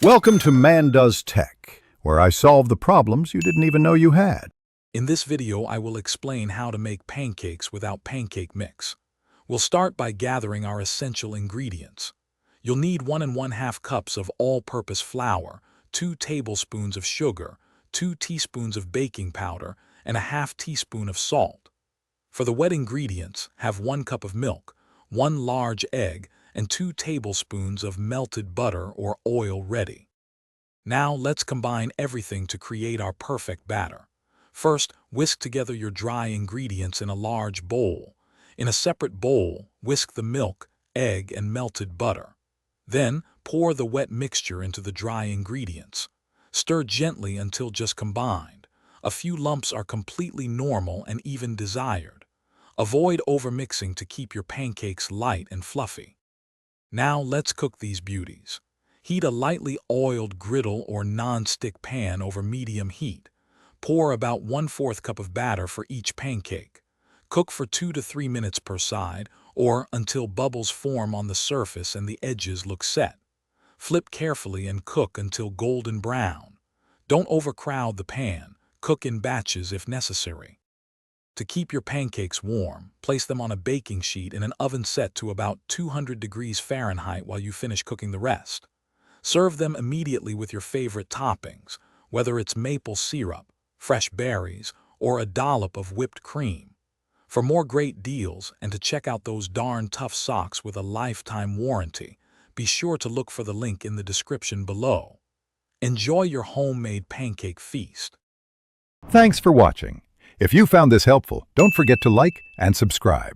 Welcome to Man Does Tech, where I solve the problems you didn't even know you had. In this video, I will explain how to make pancakes without pancake mix. We'll start by gathering our essential ingredients. You'll need 1 1/2 cups of all-purpose flour, 2 tablespoons of sugar, 2 teaspoons of baking powder, and a half teaspoon of salt. For the wet ingredients, have 1 cup of milk, 1 large egg, and 2 tablespoons of melted butter or oil ready. Now let's combine everything to create our perfect batter. First, whisk together your dry ingredients in a large bowl. In a separate bowl, whisk the milk, egg, and melted butter. Then, pour the wet mixture into the dry ingredients. Stir gently until just combined. A few lumps are completely normal and even desired. Avoid overmixing to keep your pancakes light and fluffy. Now let's cook these beauties. Heat a lightly oiled griddle or non-stick pan over medium heat. Pour about 1/4 cup of batter for each pancake. Cook for 2 to 3 minutes per side, or until bubbles form on the surface and the edges look set. Flip carefully and cook until golden brown. Don't overcrowd the pan. Cook in batches if necessary. To keep your pancakes warm, place them on a baking sheet in an oven set to about 200 degrees Fahrenheit while you finish cooking the rest. Serve them immediately with your favorite toppings, whether it's maple syrup, fresh berries, or a dollop of whipped cream. For more great deals and to check out those darn tough socks with a lifetime warranty, be sure to look for the link in the description below. Enjoy your homemade pancake feast. Thanks for watching. If you found this helpful, don't forget to like and subscribe.